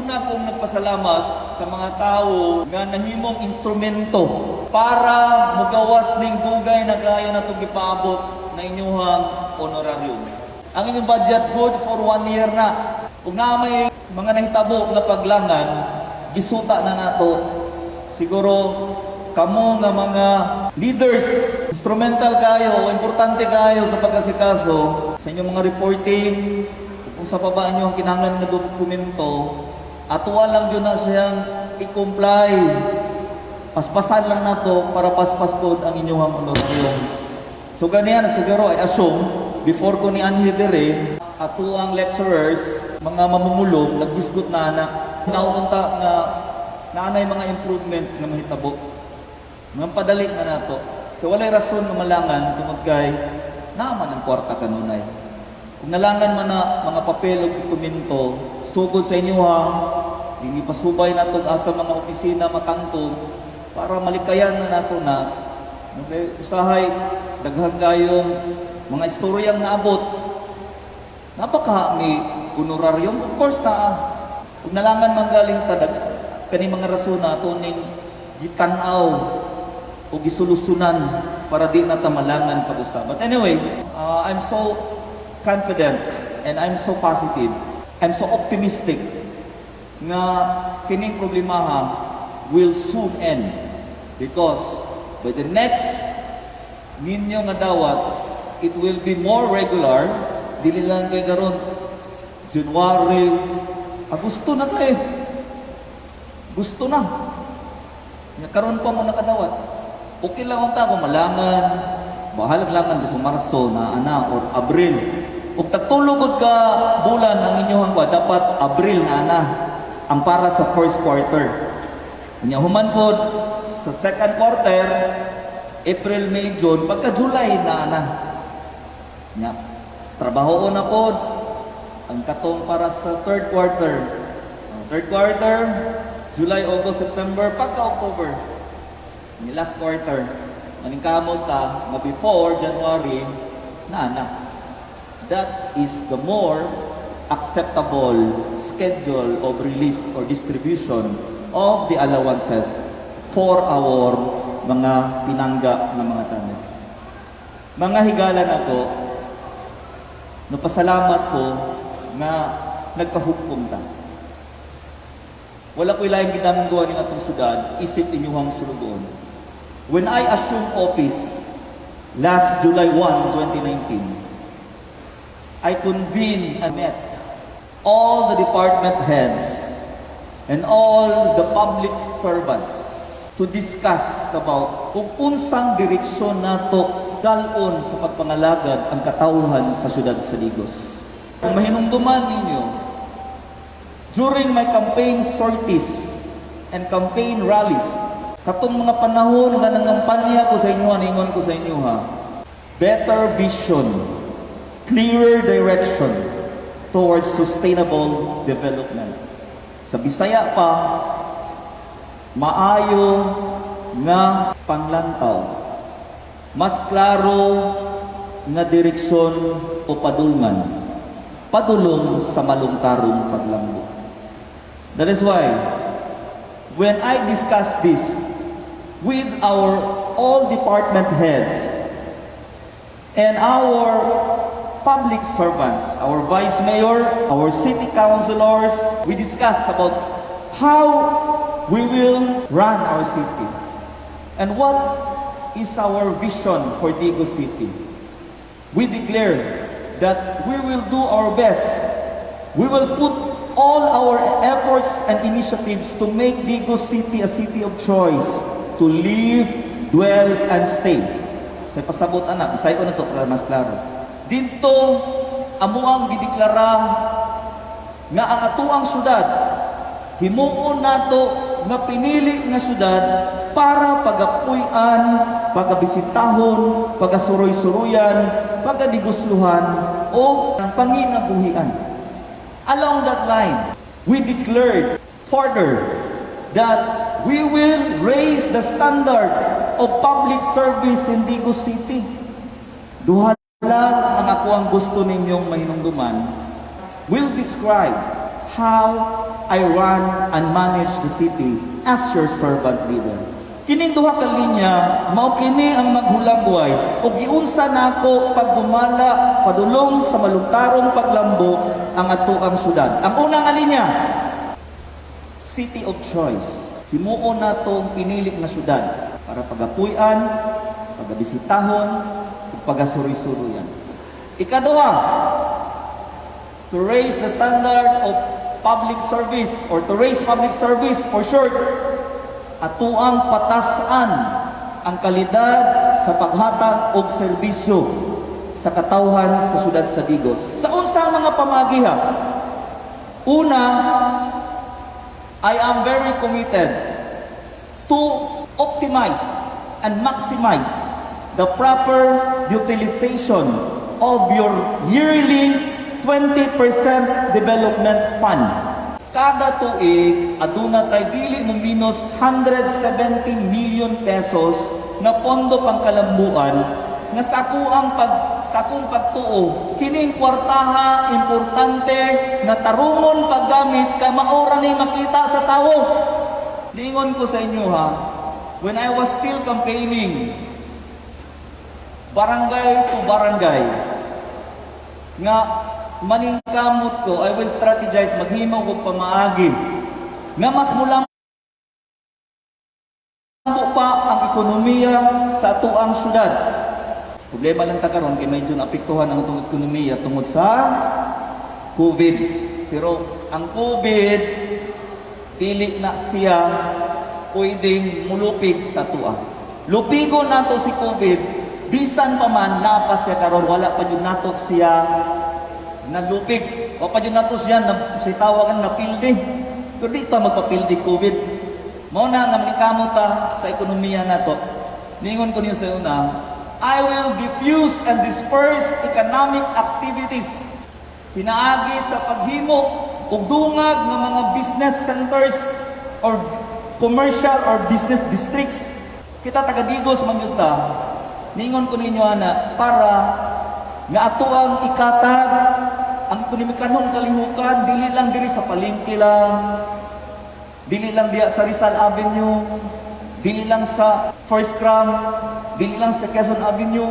Una kong nagpasalamat sa mga tao nga nahimong instrumento para mugawas ning dugay na kayo na itong ipaabot na inyuhang honorarium. Ang inyong budget good for 1 year na. Kung na may mga nahitabo na paglangan, gisuta na nato. Siguro, kamo nga mga leaders, instrumental kayo, importante kayo sa pagkasikaso, sa inyong mga reporting, kung sa baba nyo ang kinahanglan na dokumento, atuwa lang yun na siyang i-comply. Paspasan lang na to para paspas po ang inyong honorarium. So ganyan na siguro, I assume, before ko ni Anhid dire, ato ang lecturers, mga mamumulong, nagdisgot na anak, nauunta na naanay mga improvement na mahitabo. Mga padali na nato. Kaya walay rason na malangan tungod kay naman ang kwarta kanunay. Kung nalangan man na mga papel o dokumento, sugod sa inyo ha, hindi pasubay na itong asa mga opisina matangtong para malikayan na nato na usahay, daghan kayong mga istoryang naabot. Napaka may honorarium, of course na. Kung nalangan man galing tadag, kani mga rason na ito ning gitanaw o gisolusunan para di na tamalangan pag-usap. But anyway, I'm so confident and I'm so positive. I'm so optimistic nga kining problemaha will soon end because by the next ninyo nga dawat, it will be more regular. Dili lang kay karon January, Agosto na tayo. Gusto na. Nga karon pa mo nakadawat. Okay lang unta kung malangan, bahalag langan sa Marso na ana or Abril. Ug tagtulog ka bulan ang inyong hangwa, dapat Abril na ana ang para sa first quarter. Nya human pod sa second quarter, April, May, June, pagka July na ana. Nya trabaho na pod ang katong para sa third quarter. Third quarter, July, August, September, pagka October. Ni last quarter, maning kamot ka nga before January na ana. That is the more acceptable schedule of release or distribution of the allowances for our mga pinangga na mga tanan. Mga higala na to, napasalamat ko nga nagkahukom ta. Wala ko ilayang ginamgawa ng atong sudad, isip inyuhang sulugon. When I assumed office last July 1, 2019, I convened and met all the department heads and all the public servants to discuss about kung unsang direksyon nato dalon sa pagpangalagad ang katawhan sa syudad sa Digos. Kung mahinungduman ninyo, during my campaign sorties and campaign rallies, katong mga panahon nga nangampanya ko sa inyo, ningon ko sa inyo ha, better vision, clearer direction towards sustainable development. Sa Bisaya pa, maayo nga panglantaw, mas klaro nga direksyon o padulngan, padulong sa malungtarong paglambo. That is why, when I discuss this with our all department heads and our public servants, our vice mayor, our city councilors, we discuss about how we will run our city and what is our vision for Digos City. We declare that we will do our best. We will put all our efforts and initiatives to make Digos City a city of choice to live, dwell, and stay. Sa pasabot anak, isay ko na ito para mas klaro. Dito, amo ang gideklara nga ang atuang syudad, himuon nato nga pinili nga syudad para pagapuy-an, pagabisitahon, pagasuroy-suroyan, pagadigusluhan, o panginabuhian. Along that line, we declared further that we will raise the standard of public service in Digos City. Duha lang ang ako ang gusto ninyong mahinungduman will describe how I run and manage the city as your servant leader. Kining duha ka linya, mao kini ang maghulagway ug giunsa nako pagdumala padulong sa malugtarong paglambo ang atoang syudad. Ang unang nga linya, City of Choice. Himuon natong pinili nga syudad para pagapuy-an, pagabisitahon, ug pagasuri-suruyan. Ikaduha, to raise the standard of public service or to raise public service for short, atuang patasan ang kalidad sa paghatag og serbisyo sa katawhan sa syudad sa Digos. Sa unsang mga pamagiha? Una, I am very committed to optimize and maximize the proper utilization of your yearly 20% development fund. Kada tuig, aduna tay dili mo minus 170 million pesos na pondo pangkalambuan nga sa akong pagtuo kining kwartaha importante na tarungon paggamit ka maora ni makita sa tawo. Diingon ko sa inyo ha, when I was still campaigning barangay to barangay nga maningkamot ko, I will strategize, maghimaw ko pamaagi nga mas mulambo pa ang ekonomiya sa atuang syudad. Problema lang ta karon kay medyo naapektuhan ang atong ekonomiya tungod sa COVID. Pero ang COVID dili na siya pwedeng mulupig sa atua. Lupigon nato si COVID, bisan pa man napas siya karon, wala pa jud nato siya nalupig. O pa dyan nato siya, si tawagan na pildi. Pero di ta magpapildi COVID. Mao na nga manikamot ta sa ekonomiya nato. Ningon ko niyo sa una, I will diffuse and disperse economic activities. Pinaagi sa paghimo ug dungag ng mga business centers or commercial or business districts. Kita taga Digos man yun ta. Ningon ko ninyo ana para nga ato ang ikatag ang ekonomikanong kalihukan, dili lang diri sa palengke lang, dili lang diya sa Rizal Avenue, dili lang sa First Crown, dili lang sa Quezon Avenue,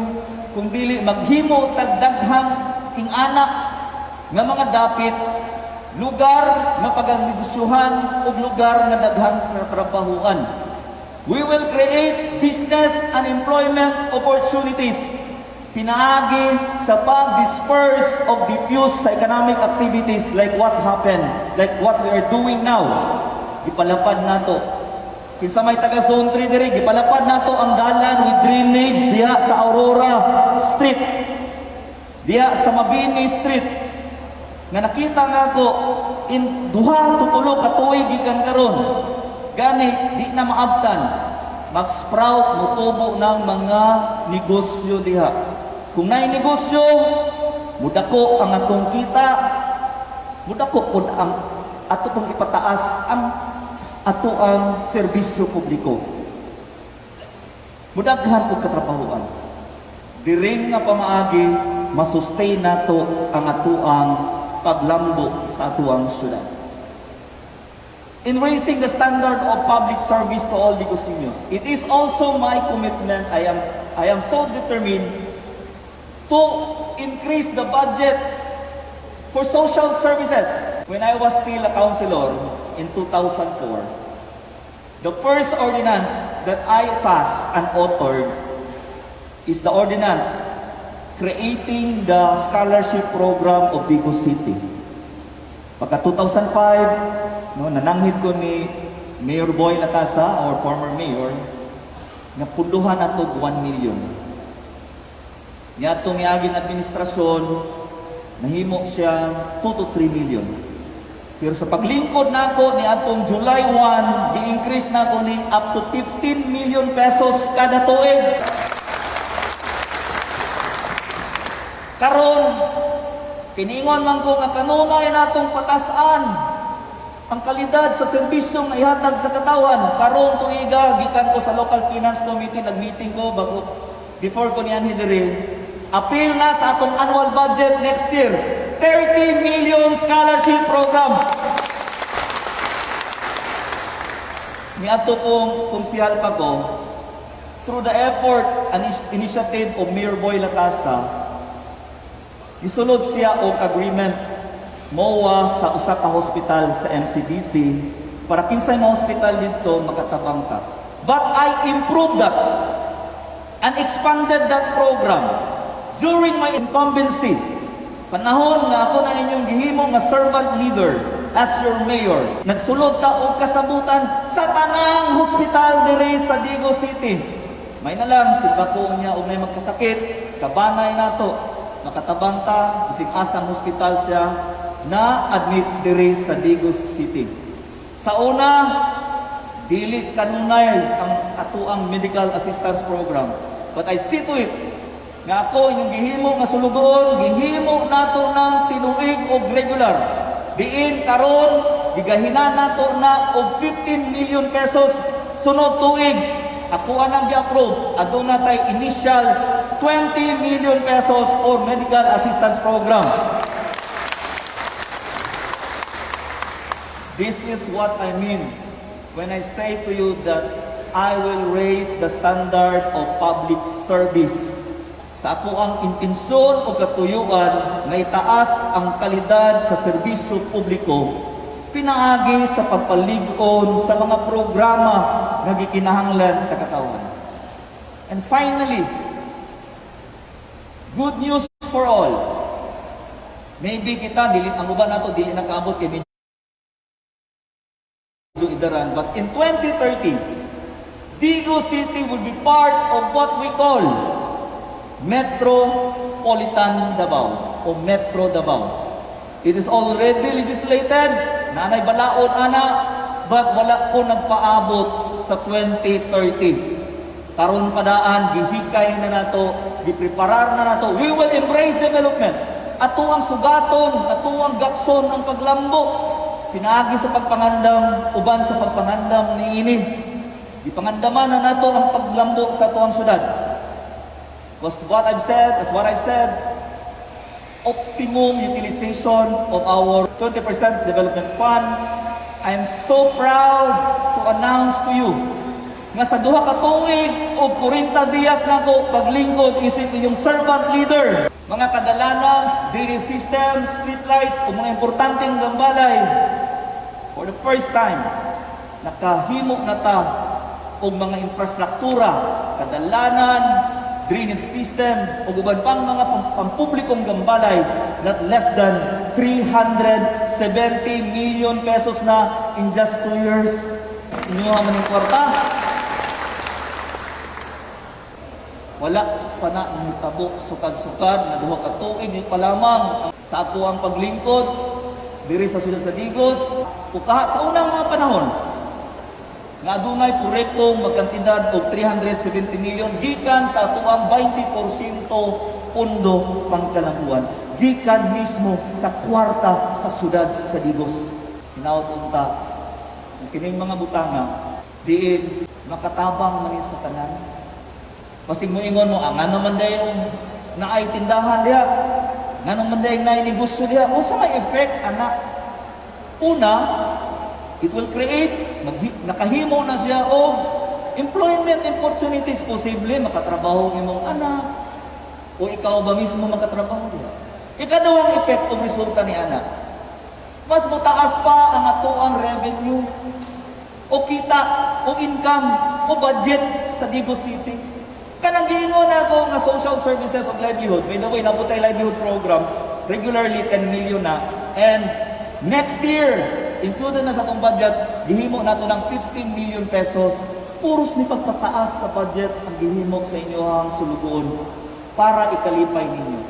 kung dili maghimo tagdaghang ing-ana nga mga dapit, lugar nga paganegosyohan o lugar nga daghang trabahuan. We will create business and employment opportunities. Pinaagi sa pag-disperse of diffuse sa economic activities like what happened, like what we are doing now. Gipalapad nato. Kinsa may taga Zone 3 diri, gipalapad nato ang dalan with drainage diha sa Aurora Street, diha sa Mabini Street. Nga nakita nako in duha to tulo ka tuig gikan karon. Gani di na maabtan. Mag-sprout mutubo ng mga negosyo diha. Kung naay negosyo, mudako ang atong kita, mudako pud ang ato pong ipataas ang ato ang serbisyo publiko. Mudaghan pud katrabahuan. Diring nga pamaagi, masustain nato ang atoang paglambo sa atoang syudad. In raising the standard of public service to all Digosiños, it is also my commitment. I am so determined to increase the budget for social services. When I was still a councilor in 2004, the first ordinance that I passed and authored is the ordinance creating the scholarship program of Digos City. Pagka 2005, nananghid ko ni Mayor Boy Latasa, or former mayor, nga punduhan ato 1 million. Niya itong miaging administrasyon, nahimo siya 2 to 3 million. Pero sa paglingkod nako ni atong July 1, di-increase nako ni up to 15 million pesos kada tuig. Karon, piningon man ko nga kanunay natong patasan ang kalidad sa serbisyong ihatag sa katawan. Karon tuiga, gikan ko sa local finance committee, nag-meeting ko bago before ko niyan hidiri. Appeal na sa atong annual budget next year, 30 million scholarship program. niadto kong konsehal pa ko, through the effort and initiative of Mayor Boy Lacasa, gisulod siya og agreement MOA sa usa ka hospital sa MCDC para kinsay mga hospital dito makatabang ka. But I improved that and expanded that program during my incumbency. Panahon nga ako na inyong gihimo nga servant leader as your mayor. Nagsulod ta og kasabutan sa tanang hospital diri sa Digo City. May na lang si Bako niya og may magkasakit, kabanay nato, makatabang ta bisig asang hospital siya na admit diri sa Digo City. Sa una, dili kanunay ang atuang medical assistance program. But I see to it nga ako inyong gihimo nga sulugoon, gihimo nato ng tinuig og regular. Diin karon gigahinan nato na og 15 million pesos sunod tuig. Ako anang gi-approve. Aduna tay initial 20 million pesos for medical assistance program. This is what I mean when I say to you that I will raise the standard of public service. Sa ako ang intensyon o katuyuan na itaas ang kalidad sa serbisyo publiko, pinaagi sa pagpalig-on sa mga programa nga gikinahanglan sa katawan. And finally, good news for all. Maybe kita, ang uban nato, dili nakaabot kay Idaran. But in 2030, Digo City will be part of what we call Metropolitan Davao o Metro Davao. It is already legislated, nanay balaod ana, but wala ko nagpaabot sa 2030. Karon padaan, gihikay na nato, gipreparar na nato. We will embrace development. Ato ang sugaton, ato ang gatson ng paglambo. Pinaagi sa pagpangandam, uban sa pagpangandam ni ini. Ipangandaman na nato ang paglambo sa tuang syudad. Was what I said, optimum utilization of our 20% development fund. I am so proud to announce to you nga sa duha ka tuig o 40 días na ko paglingkod isip inyong servant leader. Mga kadalanan, drainage system, street lights, o mga importanteng gambalay, for the first time, nakahimo na ta o mga infrastruktura, kadalanan, drainage system, o uban pang mga pampublikong gambalay, not less than 370 million pesos na in just 2 years. Inyo naman yung kwarta. Wala pa na tabo sukad-sukad na duha ka tuig pa lamang sa ako ang paglingkod diri sa siyudad sa Digos. Ukaha sa unang mga panahon nga adunay proyektong magkantidad og 370 million gikan sa ato ang 20% pondo pangkalabuan gikan mismo sa kwarta sa siyudad sa Digos. Hinaut-unta ang kining mga butanga diin makatabang man sa tanan. Pasig mo ingon mo, nga naman dayong naay tindahan diha, nga naman dayong naay negosyo diha, o sa may effect, anak. Una, it will create, nakahimo na siya o employment opportunities, posible, makatrabaho ng imong anak, o ikaw ba mismo makatrabaho diha. Ikadawang effect o resulta ni anak, mas mataas pa ang atoang revenue, o kita, o income, o budget sa Digo City. Kanang giingon ako nga social services of livelihood. By the way, nabutay livelihood program, regularly 10 million na. And next year, included na sa itong budget, gihimo nato ng 15 million pesos. Puros ni pagpataas sa budget ang gihimo sa inyohang sulugoon para ikalipay ninyo.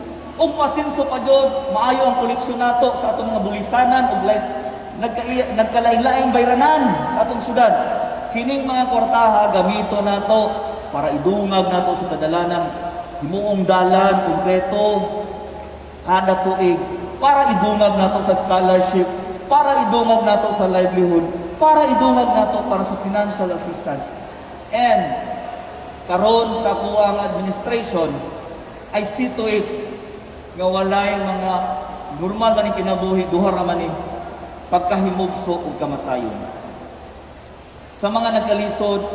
Ug pasinso pa jud, maayo ang koleksyon nato sa atong mga bulisanan ug nagkalain-laing bayranan sa atong syudad. Kining mga kwartaha gamito nato para idungag nato sa kadalanan himuong dalan kompleto kada tuig, para idungag nato sa scholarship, para idungag nato sa livelihood, para idungag nato para sa financial assistance. And karon sa kuang administration, I see to it nga walay mga normal man kinabuhi duha ra man ni pagkahimugso ug kamatayon. Sa mga nagkalisod,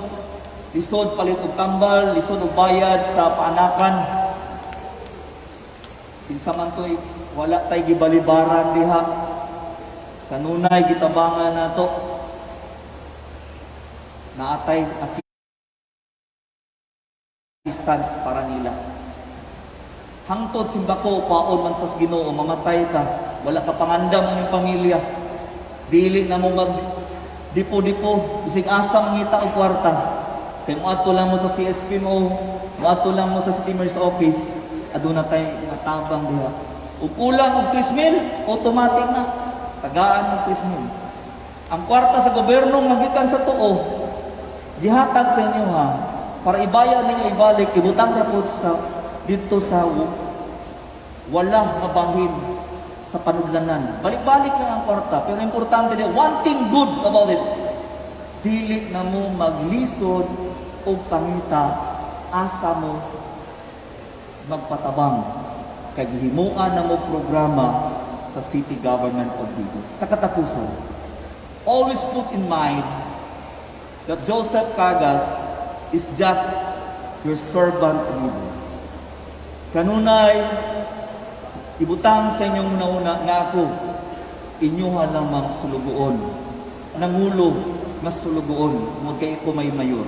lisod palit og tambal, lisod og bayad sa paanakan. Kinsa man to'y wala tay gibalibaran diha. Kanunay gitabangan nato. Naatay assistance para nila. Hangtod simbako paon man tas Ginoo mamatay ka, wala ka pangandam ang iyong pamilya. Dili na mo mag dipo-dipo, bisig asa mangita og kwarta. Kay moadto lang mo sa CSP mo, moadto lang mo sa City Mayor's office, aduna tay matabang diha. Ug kulang og 3,000, automatic na tagaan og 3,000. Ang kwarta sa gobyerno magikan sa tuo, gihatag sa inyo ha, para ibayad ninyo ibalik, ibutang ra po sa dito sa walang mabahin sa panudlanan. Balik-balik lang ang kwarta, pero importante din, one thing good about it, dili na mo maglisod o pangita, asa mo magpatabang, kaghihimuan na mo programa sa City Government of Bicol. Sa katapusan, always put in mind that Joseph Cagas is just your servant leader. Kanunay, ibutang sa inyong nauna nga ako, inyuha lang mang sulugoon. Nangulo, mas sulugoon, huwag kayo ko may mayor.